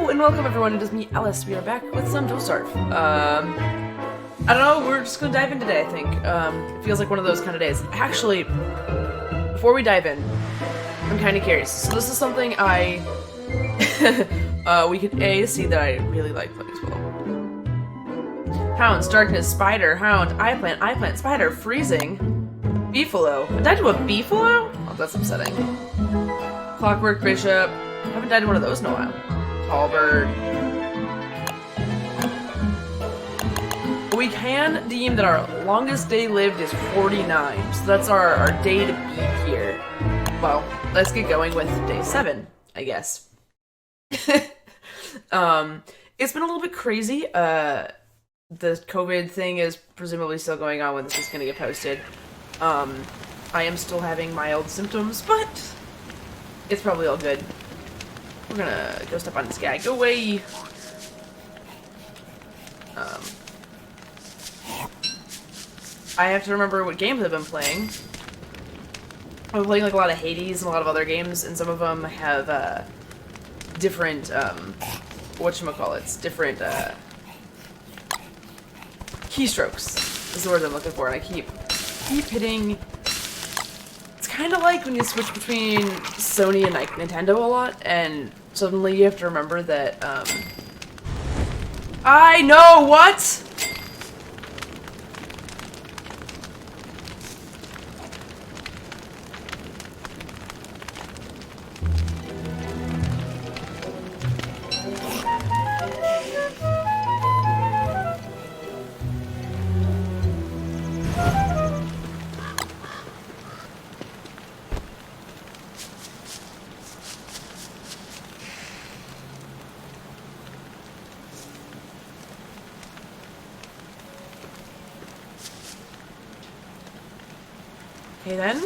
Hello and welcome everyone, it is me, Alice. We are back with some Don't Starve. I don't know, we're just gonna dive in today, I think. It feels like one of those kind of days. Actually, before we dive in, I'm kind of curious. So this is something we can see that I really like playing as well. Hounds, darkness, spider, hound, eye plant, spider, freezing, beefalo. I died to a beefalo? Oh, that's upsetting. Clockwork, bishop. I haven't died to one of those in a while. Halberd. We can deem that our longest day lived is 49, so that's our day to beat here. Well, let's get going with day 7, I guess. It's been a little bit crazy. The COVID thing is presumably still going on when this is going to get posted. I am still having mild symptoms, but it's probably all good. We're gonna go step on this guy. Go away! I have to remember what games I've been playing. I've been playing like a lot of Hades and a lot of other games, and some of them have different whatchamacallits, different keystrokes is the word I'm looking for, and I keep hitting. It's kind of like when you switch between Sony and like Nintendo a lot, and suddenly you have to remember that I know what. Okay then.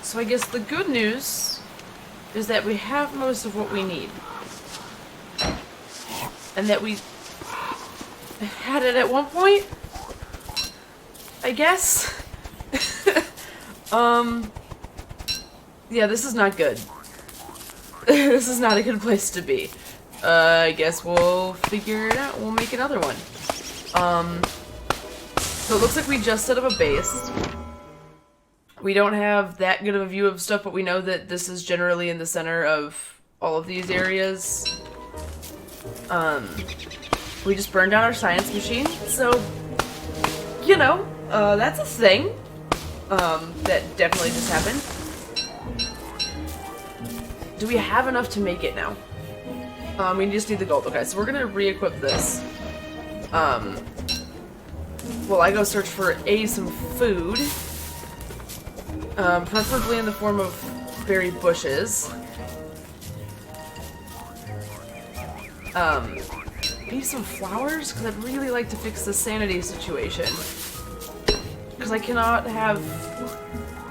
So I guess the good news is that we have most of what we need. And that we had it at one point? I guess? Yeah, this is not good. This is not a good place to be. I guess we'll figure it out. We'll make another one. So it looks like we just set up a base. We don't have that good of a view of stuff, but we know that this is generally in the center of all of these areas. We just burned down our science machine, so, you know, that's a thing. That definitely just happened. Do we have enough to make it now? We just need the gold. Okay, so we're gonna re-equip this. Well, I go search for some food, preferably in the form of berry bushes. Maybe some flowers, because I'd really like to fix the sanity situation. Because I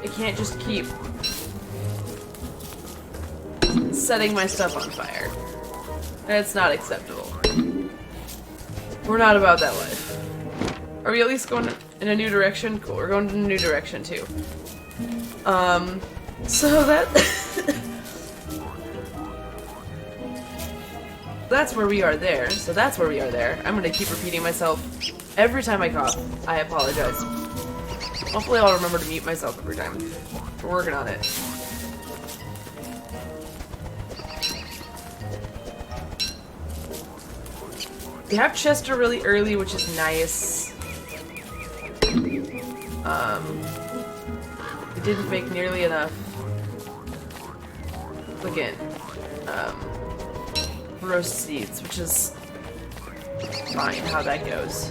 can't just keep setting my stuff on fire. That's not acceptable. We're not about that life. Are we at least going in a new direction? Cool, we're going in a new direction too. So that... that's where we are there. So that's where we are there. I'm gonna keep repeating myself every time I cough. I apologize. Hopefully I'll remember to mute myself every time. We're working on it. We have Chester really early, which is nice. We didn't make nearly enough. Again, roast seeds, which is fine how that goes.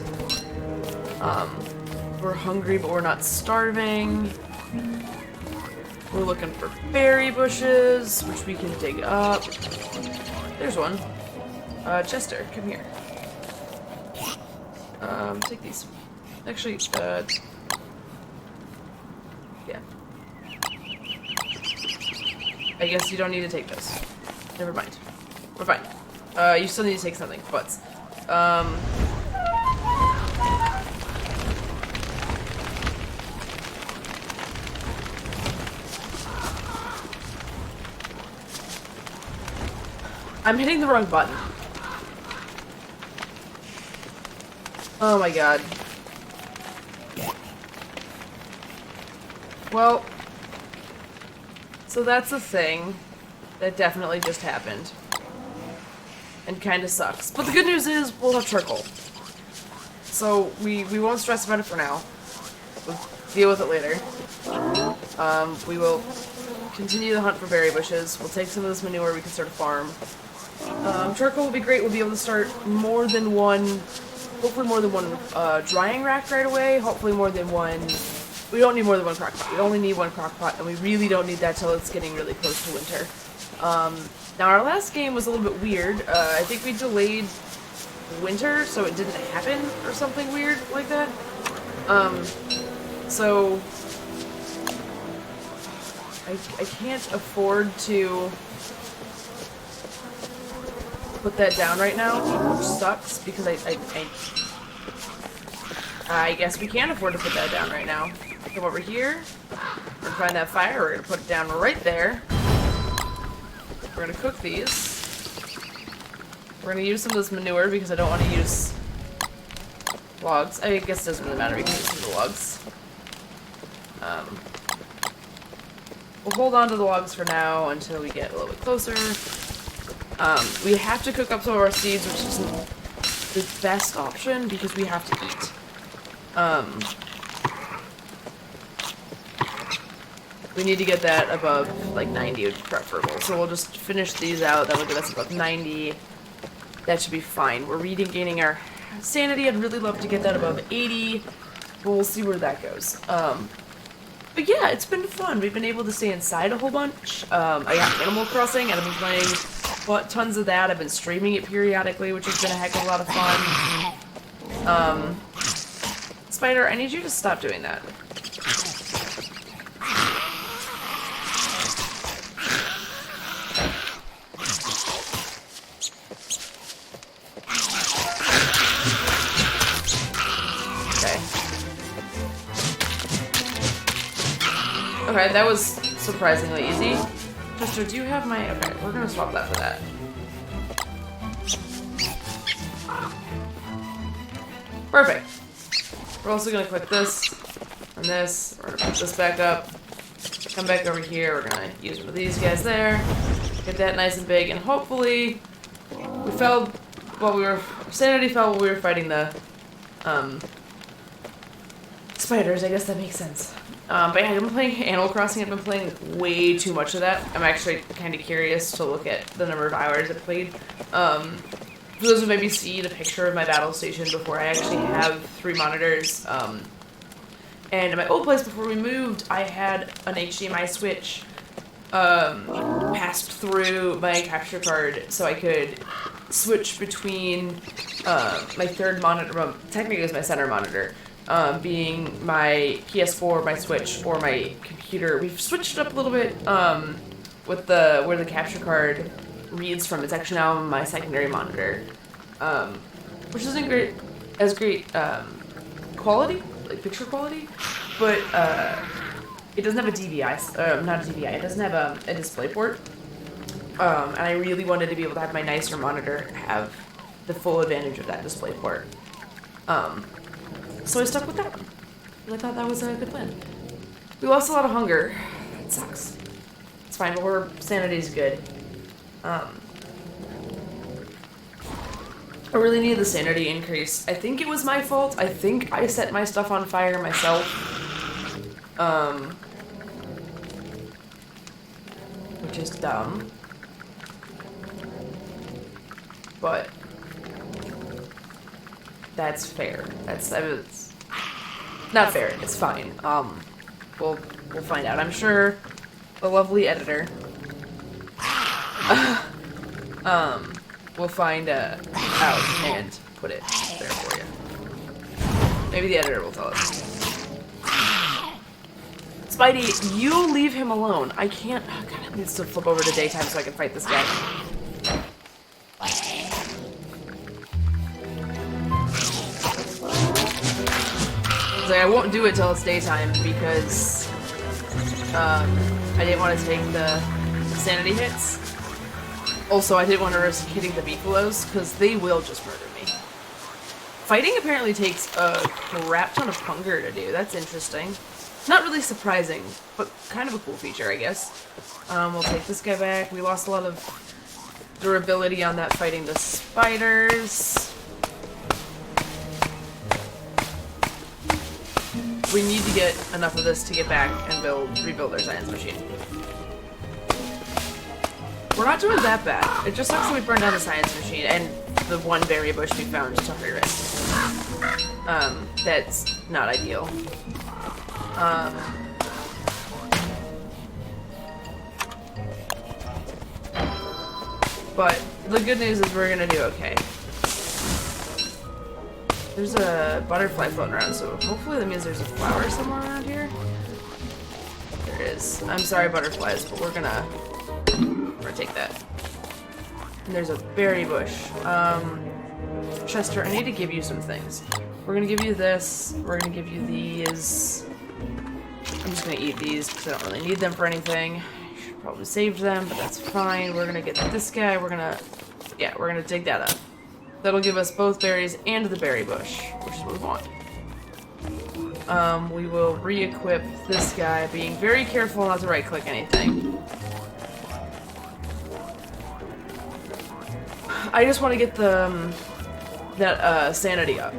We're hungry, but we're not starving. We're looking for berry bushes, which we can dig up. There's one. Chester, come here. Take these. Actually, yeah. I guess you don't need to take those. Never mind. We're fine. You still need to take something, but, I'm hitting the wrong button. Oh my god. Well, so that's a thing that definitely just happened. And kinda sucks. But the good news is, we'll have charcoal. So, we won't stress about it for now. We'll deal with it later. We will continue the hunt for berry bushes. We'll take some of this manure, we can start a farm. Charcoal will be great, we'll be able to start more than one, hopefully more than one drying rack right away, hopefully more than one. We don't need more than one crock pot. We only need one crock pot, and we really don't need that till it's getting really close to winter. Now, our last game was a little bit weird. I think we delayed winter, so it didn't happen, or something weird like that. So I can't afford to put that down right now, which sucks, because I guess we can't afford to put that down right now. Come over here, we're gonna find that fire, we're gonna put it down right there. We're gonna cook these. We're gonna use some of this manure because I don't want to use logs. I guess it doesn't really matter, we can use some of the logs. We'll hold on to the logs for now until we get a little bit closer. We have to cook up some of our seeds, which isn't the best option because we have to eat. We need to get that above, like, 90 would be preferable. So we'll just finish these out. That'll get us above 90. That should be fine. We're regaining our sanity. I'd really love to get that above 80. But we'll see where that goes. But yeah, it's been fun. We've been able to stay inside a whole bunch. I got Animal Crossing, and I've been playing tons of that. I've been streaming it periodically, which has been a heck of a lot of fun. Spider, I need you to stop doing that. Okay, that was surprisingly easy. Chester, do you have my... Okay, we're gonna swap that for that. Perfect. We're also gonna click this and this. We're gonna put this back up. Come back over here. We're gonna use one of these guys there. Get that nice and big, and hopefully we fell while we were... Sanity fell while we were fighting the spiders. I guess that makes sense. But yeah, I've been playing Animal Crossing. I've been playing way too much of that. I'm actually kind of curious to look at the number of hours I've played. For those who maybe see the picture of my battle station before, I actually have 3 monitors. And in my old place before we moved, I had an HDMI switch passed through my capture card so I could switch between my third monitor, well, technically it was my center monitor, being my PS4, my Switch, or my computer. We've switched it up a little bit with where the capture card reads from. It's actually now my secondary monitor, which isn't great quality, like picture quality, but it doesn't have a DVI, not a DVI, it doesn't have a display port, and I really wanted to be able to have my nicer monitor have the full advantage of that display port. So I stuck with that one. I thought that was a good plan. We lost a lot of hunger. It sucks. It's fine, but our sanity's good. I really need the sanity increase. I think it was my fault. I think I set my stuff on fire myself. Which is dumb. But that's fair. That's not fair. It's fine. We'll find out. I'm sure the lovely editor will find out and put it there for you. Maybe the editor will tell us. Spidey, you leave him alone. I can't. Oh God, I need to flip over to daytime so I can fight this guy. Like, I won't do it till it's daytime because I didn't want to take the sanity hits. Also, I didn't want to risk hitting the beefaloes, because they will just murder me. Fighting apparently takes a crap ton of hunger to do. That's interesting. Not really surprising, but kind of a cool feature, I guess. We'll take this guy back. We lost a lot of durability on that fighting the spiders. We need to get enough of this to get back and rebuild our science machine. We're not doing that bad. It just sucks that we burned down the science machine and the one berry bush we found to hurt it. That's not ideal. But the good news is we're gonna do okay. There's a butterfly floating around, so hopefully that means there's a flower somewhere around here. There is. I'm sorry, butterflies, but we're gonna take that. And there's a berry bush. Chester, I need to give you some things. We're gonna give you this. We're gonna give you these. I'm just gonna eat these because I don't really need them for anything. I should probably save them, but that's fine. We're gonna get this guy. We're gonna dig that up. That'll give us both berries and the berry bush, which is what we want. We will re-equip this guy, being very careful not to right-click anything. I just want to get that sanity up.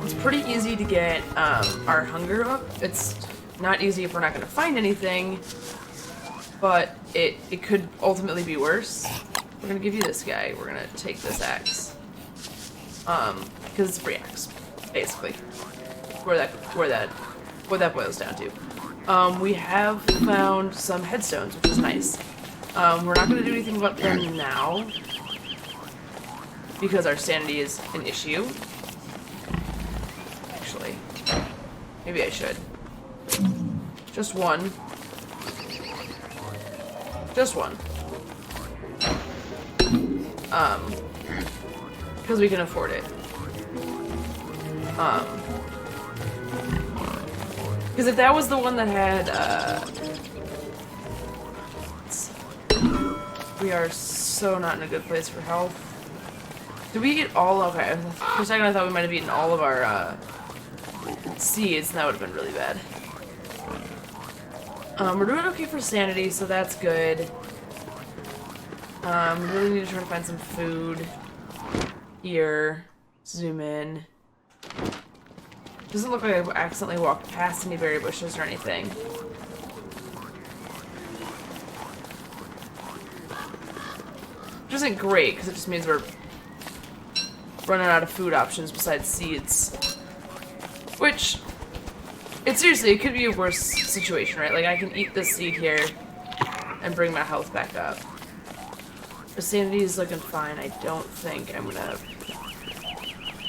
It's pretty easy to get our hunger up. It's not easy if we're not going to find anything, but it could ultimately be worse. We're going to give you this guy. We're going to take this axe. Because it's a free axe, basically. What that boils down to. We have found some headstones, which is nice. We're not going to do anything about them now, because our sanity is an issue. Actually, maybe I should. Just one. Just one. Because we can afford it. Because if that was the one that had, we are so not in a good place for health. Did we eat all? Okay, for a second I thought we might have eaten all of our, seeds, and that would have been really bad. We're doing okay for sanity, so that's good. We really need to try to find some food. Here, zoom in. Doesn't look like I accidentally walked past any berry bushes or anything. Which isn't great, because it just means we're running out of food options besides seeds. Which, it could be a worse situation, right? Like, I can eat this seed here and bring my health back up. The sanity is looking fine. I don't think I'm gonna...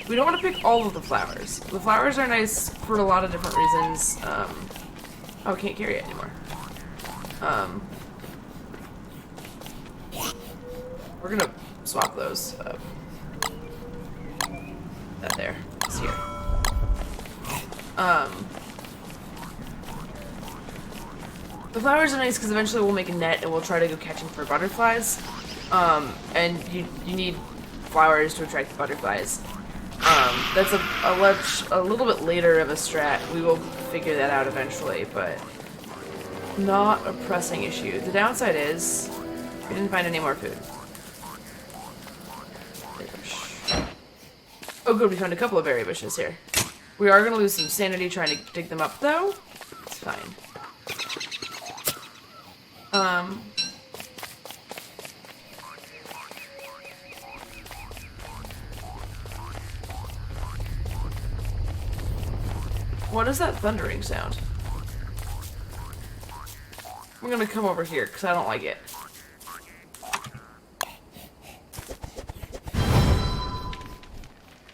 We don't want to pick all of the flowers. The flowers are nice for a lot of different reasons. Oh, I can't carry it anymore. We're gonna swap those. That there. It's here. The flowers are nice because eventually we'll make a net and we'll try to go catching for butterflies. And you need flowers to attract the butterflies. That's a little bit later of a strat. We will figure that out eventually, but not a pressing issue. The downside is we didn't find any more food. Oh good, we found a couple of berry bushes here. We are going to lose some sanity trying to dig them up though. It's fine. What is that thundering sound? I'm gonna come over here because I don't like it.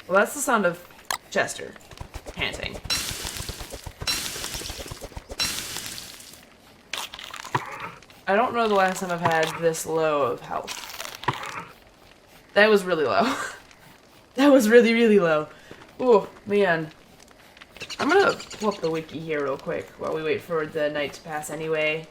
Well, that's the sound of Chester panting. I don't know the last time I've had this low of health. That was really low. That was really, really low. Oh, man. I'm gonna pull up the wiki here real quick while we wait for the night to pass anyway.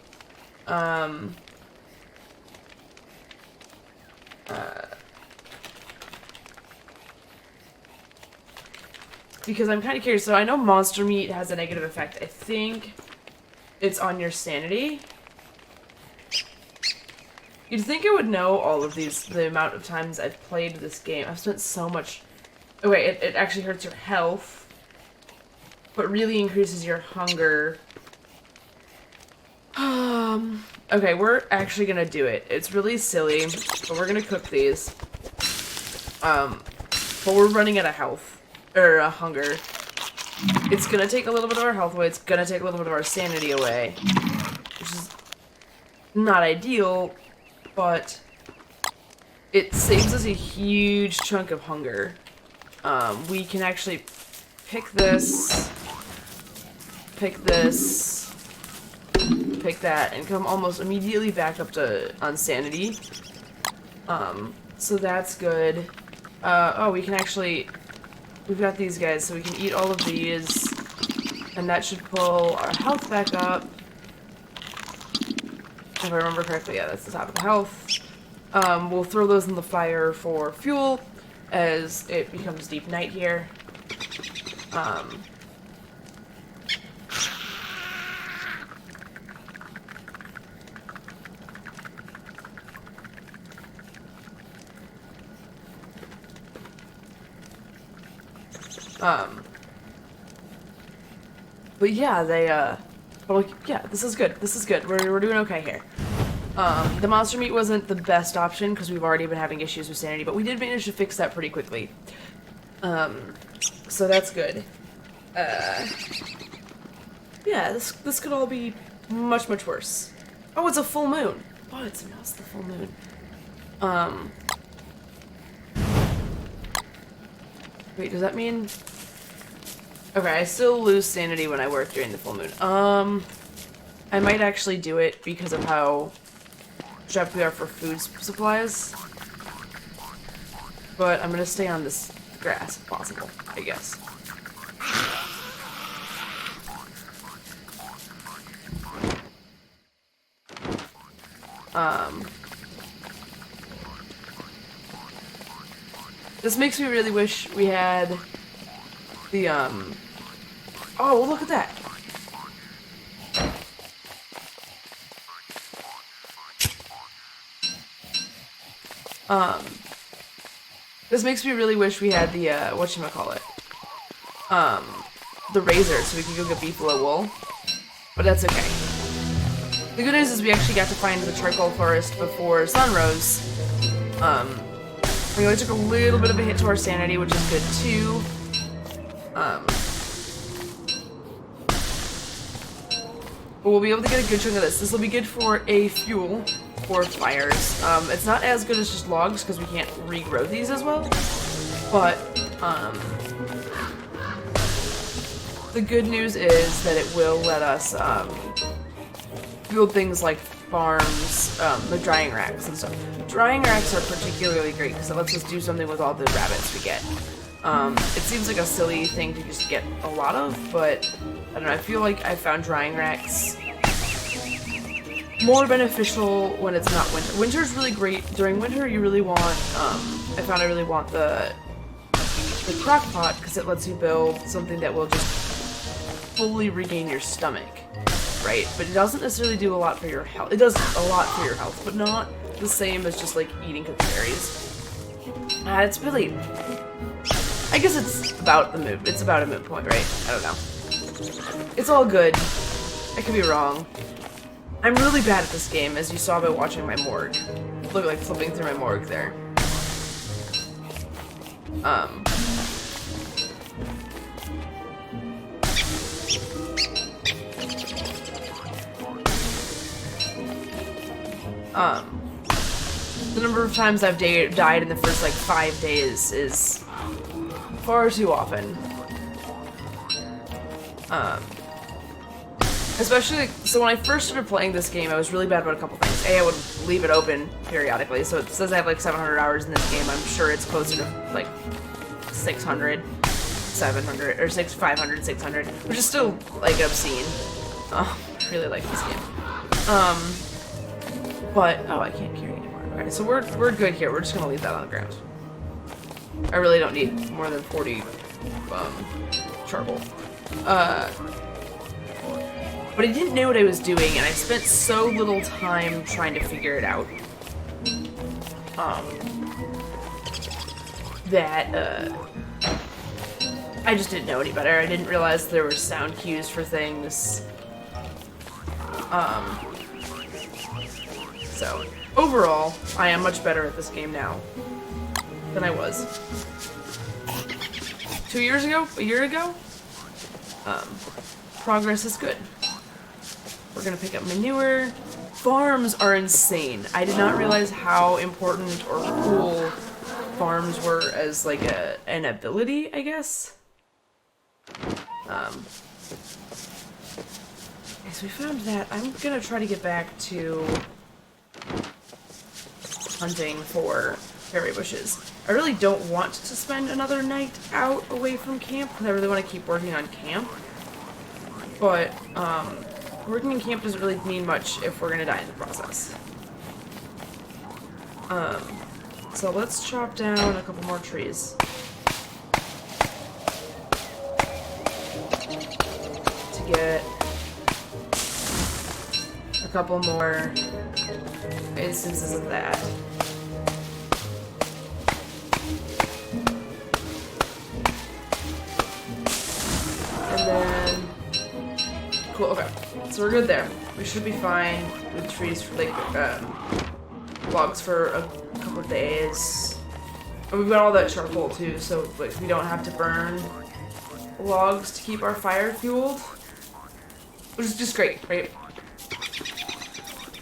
Because I'm kind of curious. So I know monster meat has a negative effect. I think it's on your sanity. You'd think I would know all of these, the amount of times I've played this game. I've spent so much... Oh wait, it actually hurts your health, but really increases your hunger. Okay, we're actually gonna do it. It's really silly, but we're gonna cook these. But we're running out of health, or hunger. It's gonna take a little bit of our health away, it's gonna take a little bit of our sanity away, which is not ideal, but it saves us a huge chunk of hunger. We can actually pick this, pick that, and come almost immediately back up to unsanity. So that's good. Oh, we can actually, we've got these guys, so we can eat all of these, and that should pull our health back up. If I remember correctly, yeah, that's the top of the health. We'll throw those in the fire for fuel as it becomes deep night here. But yeah, they, but like, yeah, this is good. This is good. We're doing okay here. The monster meat wasn't the best option because we've already been having issues with sanity, but we did manage to fix that pretty quickly. So that's good. Yeah, this could all be much, much worse. Oh, it's a full moon. Oh, it's the full moon. Wait, does that mean... Okay, I still lose sanity when I work during the full moon. I might actually do it because of how strapped we are for food supplies. But I'm gonna stay on this grass if possible, I guess. This makes me really wish we had the, oh, well, look at that! This makes me really wish we had the, whatchamacallit? The razor, so we could go get beefalo wool. But that's okay. The good news is we actually got to find the charcoal forest before sun rose. We only took a little bit of a hit to our sanity, which is good too. But we'll be able to get a good chunk of this. This will be good for a fuel for fires. It's not as good as just logs because we can't regrow these as well. But the good news is that it will let us build things like farms, the drying racks and stuff. Drying racks are particularly great because it lets us do something with all the rabbits we get. It seems like a silly thing to just get a lot of, but I don't know, I feel like I found drying racks more beneficial when it's not winter. Winter's really great. During winter, you really want, I found I really want the crock pot because it lets you build something that will just fully regain your stomach, right? But it doesn't necessarily do a lot for your health. It does a lot for your health, but not the same as just like eating cooked berries. It's really, I guess it's about the mood. It's about a mood point, right? I don't know. It's all good. I could be wrong. I'm really bad at this game, as you saw by watching my morgue. Look, like flipping through my morgue there. The number of times I've died in the first, like, 5 days is far too often. Especially, so when I first started playing this game, I was really bad about a couple things. A, I would leave it open periodically, so it says I have like 700 hours in this game. I'm sure it's closer to like 600, 700, or 500, 600, which is still like obscene. I really like this game. But, oh, I can't carry anymore. Alright, so we're good here. We're just gonna leave that on the ground. I really don't need more than 40 charcoal. But I didn't know what I was doing, and I spent so little time trying to figure it out. That I just didn't know any better. I didn't realize there were sound cues for things. So, overall, I am much better at this game now than I was 2 years ago? A year ago? Progress is good. We're gonna pick up manure. Farms are insane. I did not realize how important or cool farms were as like an ability, I guess. So we found that. I'm gonna try to get back to hunting for berry bushes. I really don't want to spend another night out away from camp because I really want to keep working on camp. But working in camp doesn't really mean much if we're gonna die in the process. So let's chop down a couple more trees. To get a couple more instances of that. And then... Cool, okay. So we're good there. We should be fine with trees for like, logs for a couple of days. And we've got all that charcoal too, so like we don't have to burn logs to keep our fire fueled. Which is just great, right?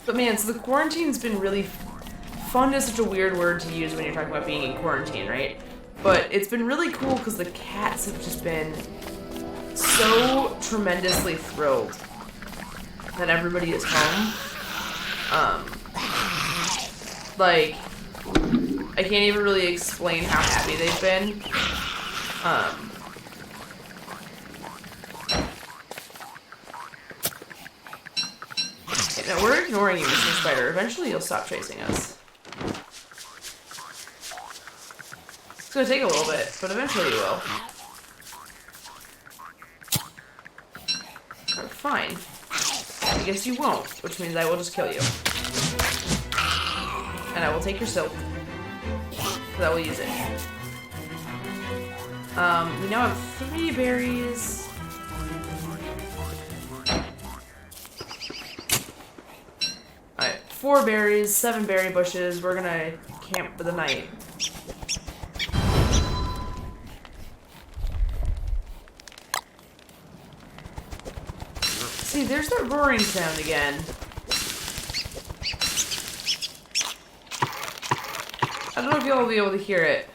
But man, so the quarantine's been really fun is such a weird word to use when you're talking about being in quarantine, right? But it's been really cool because the cats have just been so tremendously thrilled that everybody is home. Like, I can't even really explain how happy they've been. Okay, now we're ignoring you, Mr. Spider. Eventually you'll stop chasing us. It's gonna take a little bit, but eventually you will. Oh, fine. I guess you won't, which means I will just kill you. And I will take your silk. Because I will use it. We now have 3 berries. Alright, 4 berries, 7 berry bushes. We're gonna camp for the night. See, there's that roaring sound again. I don't know if y'all will be able to hear it.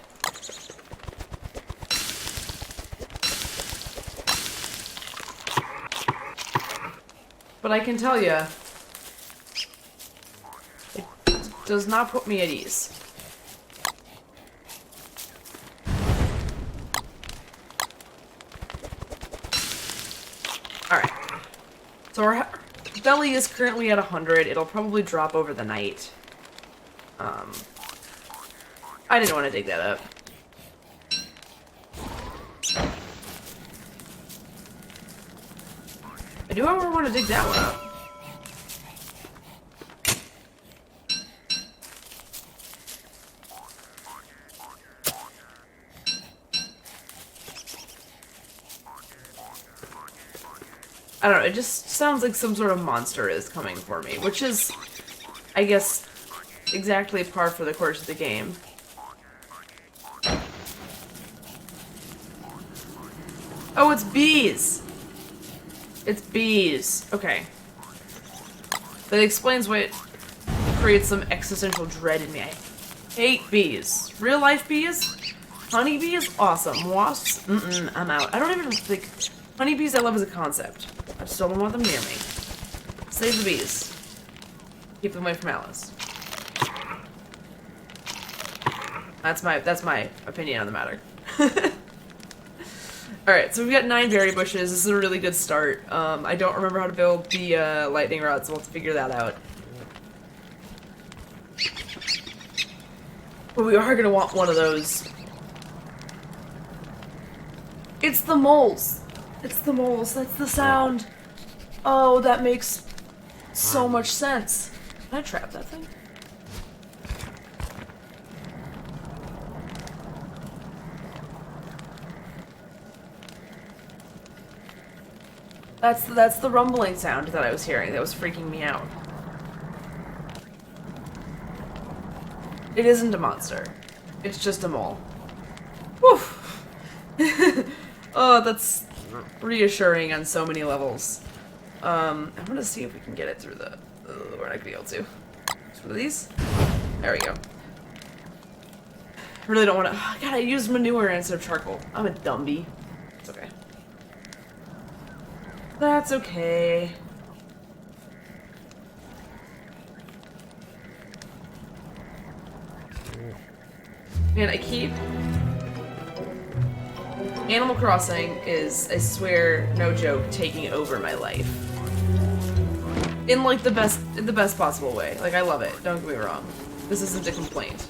But I can tell you, it does not put me at ease. Alright. So our belly is currently at 100. It'll probably drop over the night. I didn't want to dig that up. I do however want to dig that one up. I don't know, it just sounds like some sort of monster is coming for me, which is, I guess, exactly par for the course of the game. Oh, it's bees! It's bees. Okay. That explains what creates some existential dread in me. I hate bees. Real life bees? Honeybees? Awesome. Wasps? I'm out. I don't even, like, honeybees I love as a concept. I just don't want them near me. Save the bees. Keep them away from Alice. That's my opinion on the matter. Alright, so we've got 9 berry bushes. This is a really good start. I don't remember how to build the lightning rod, so we'll have to figure that out. But we are gonna want one of those. It's the moles. It's the moles. That's the sound. Oh, that makes so much sense. Can I trap that thing? That's the rumbling sound that I was hearing that was freaking me out. It isn't a monster. It's just a mole. Woof! Oh, that's reassuring on so many levels. I'm gonna see if we can get it through the... we're not gonna be able to. Through these? There we go. I really don't want to... Oh, God, I used manure instead of charcoal. I'm a dumby. It's okay. That's okay. Man, I keep... Animal Crossing is, I swear, no joke, taking over my life. In like the best possible way. Like, I love it, don't get me wrong. This isn't a complaint.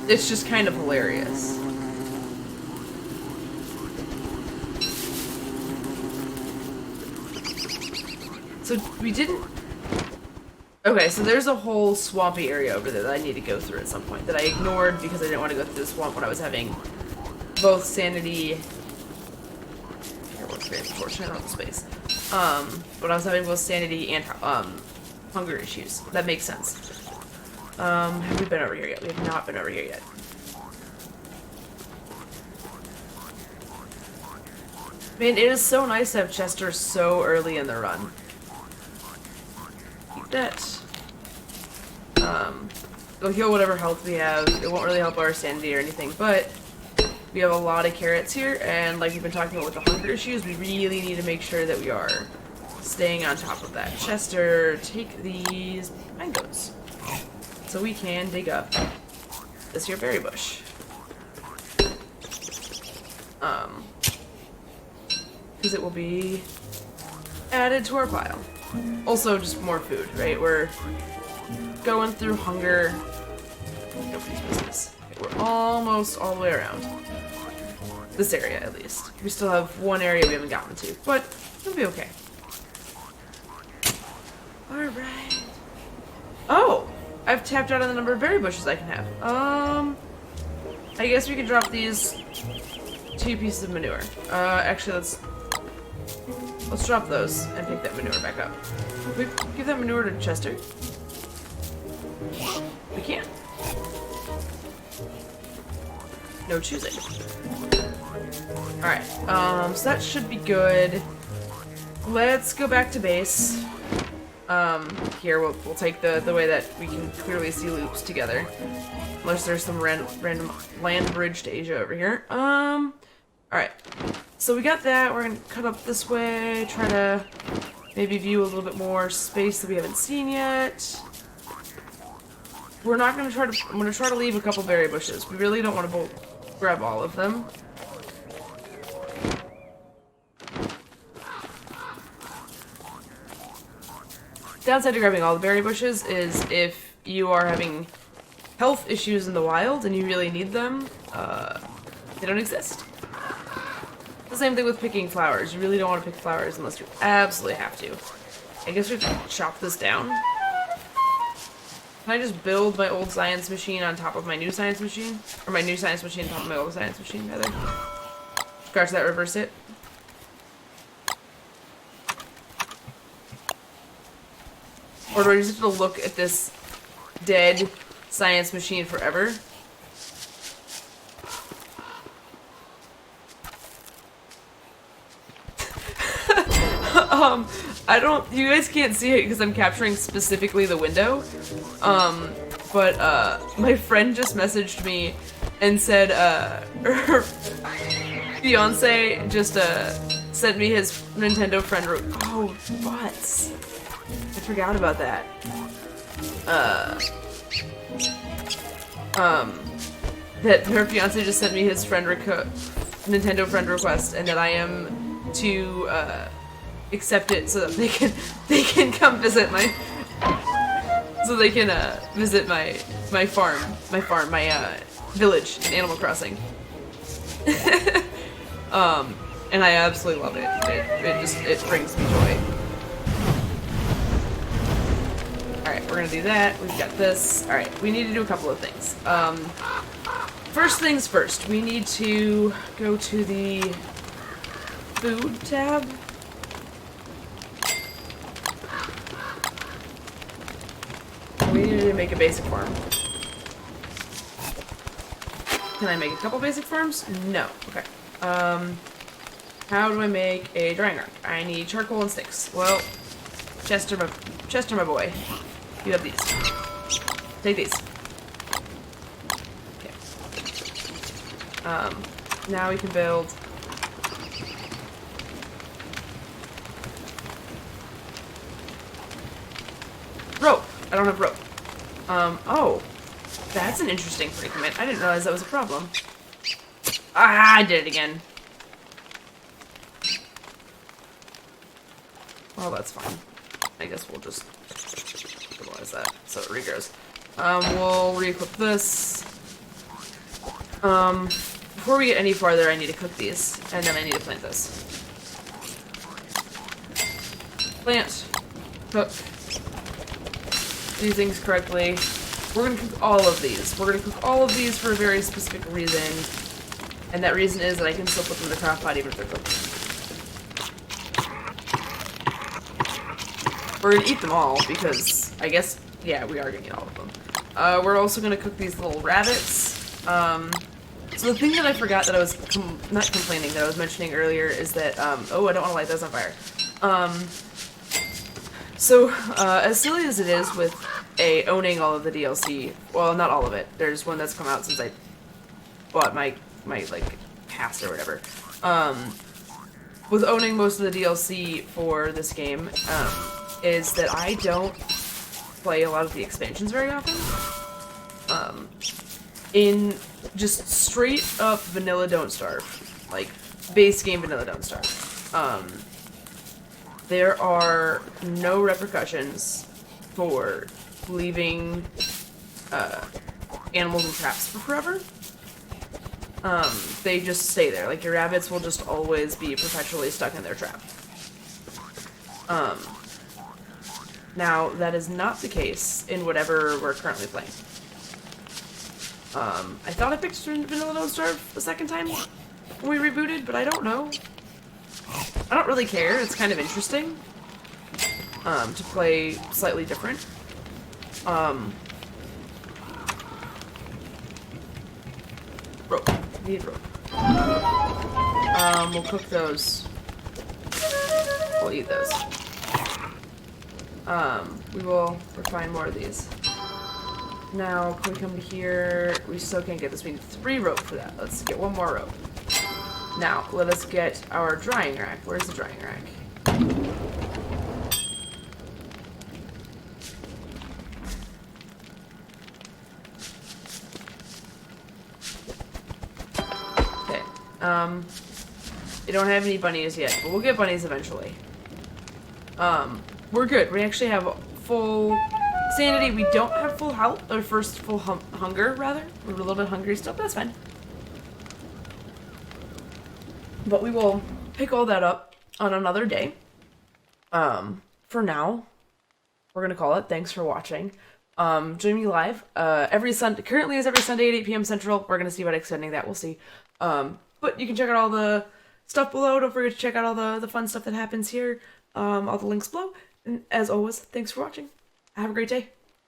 It's just kind of hilarious. So we didn't... Okay, so there's a whole swampy area over there that I need to go through at some point that I ignored because I didn't want to go through the swamp when I was having both sanity... Unfortunately, not the space. When I was having both sanity and hunger issues. That makes sense. Have we been over here yet? We have not been over here yet. Man, it is so nice to have Chester so early in the run. Keep that. It'll heal whatever health we have. It won't really help our sanity or anything, but we have a lot of carrots here, and like we've been talking about with the hunger issues, we really need to make sure that we are staying on top of that. Chester, take these mangoes so we can dig up this here berry bush. Because it will be added to our pile. Also, just more food, right? We're going through hunger. Nobody's business. Okay, we're almost all the way around. This area, at least. We still have one area we haven't gotten to, but it'll be okay. Alright. Oh! I've tapped out on the number of berry bushes I can have. I guess we could drop these 2 pieces of manure. Actually, let's drop those and pick that manure back up. Can we give that manure to Chester? We can't. No choosing. Alright, so that should be good. Let's go back to base. Here, we'll take the way that we can clearly see loops together. Unless there's some random land bridge to Asia over here. Alright. So we got that. We're gonna cut up this way, try to maybe view a little bit more space that we haven't seen yet. We're not gonna try to... I'm gonna try to leave a couple berry bushes. We really don't want to grab all of them. Downside to grabbing all the berry bushes is if you are having health issues in the wild and you really need them, they don't exist. The same thing with picking flowers. You really don't want to pick flowers unless you absolutely have to. I guess we have to chop this down. Can I just build my old science machine on top of my new science machine? Or my new science machine on top of my old science machine, rather? Scratch that, reverse it. Or do I just have to look at this dead science machine forever? I don't, you guys can't see it because I'm capturing specifically the window. But my friend just messaged me and said, her fiance just, sent me his Nintendo friend oh, what? I forgot about that. That her fiance just sent me his friend Nintendo friend request, and that I am to accept it so that they can come visit my visit my farm my village in Animal Crossing. And I absolutely love it. It brings me joy. Alright, we're gonna do that. We've got this. Alright, we need to do a couple of things. First things first, we need to go to the food tab. We need to make a basic farm. Can I make a couple basic farms? No. Okay. How do I make a drying rack? I need charcoal and sticks. Well, Chester, my boy, you have these. Take these. Okay. Now we can build. Rope. I don't have rope. Oh, that's an interesting predicament. I didn't realize that was a problem. Ah, I did it again. Well, that's fine. I guess we'll just utilize that so it regrows. We'll re-equip this. Before we get any farther, I need to cook these, and then I need to plant this. Plant. Cook. Do things correctly. We're gonna cook all of these. We're gonna cook all of these for a very specific reason, and that reason is that I can still put them in the crock pot even if they're cooked. We're gonna eat them all because I guess, yeah, we are gonna eat all of them. We're also gonna cook these little rabbits. So the thing that I forgot that I was not complaining, that I was mentioning earlier is that, oh, I don't want to light those on fire. So, as silly as it is with owning all of the DLC, well, not all of it. There's one that's come out since I bought my like, pass or whatever. With owning most of the DLC for this game, is that I don't play a lot of the expansions very often. In just straight up vanilla Don't Starve, like base game vanilla Don't Starve, there are no repercussions for leaving animals in traps for forever. They just stay there. Like, your rabbits will just always be perpetually stuck in their trap. Now, that is not the case in whatever we're currently playing. I thought I picked Vanilla Don't Starve the second time when we rebooted, but I don't know. I don't really care. It's kind of interesting to play slightly different. Rope. Need rope. We'll cook those. We'll eat those. We will refine more of these. Now, can we come here? We still can't get this. We need 3 rope for that. Let's get 1 more rope. Now, let us get our drying rack. Where's the drying rack? Okay. We don't have any bunnies yet, but we'll get bunnies eventually. We're good. We actually have full sanity. We don't have full health, or first full hunger, rather. We're a little bit hungry still, but that's fine. But we will pick all that up on another day. For now, we're gonna call it. Thanks for watching. Join me live every Sunday. Currently is every Sunday at 8 p.m. Central. We're gonna see about extending that. We'll see. But you can check out all the stuff below. Don't forget to check out all the fun stuff that happens here. All the links below. And as always, thanks for watching. Have a great day.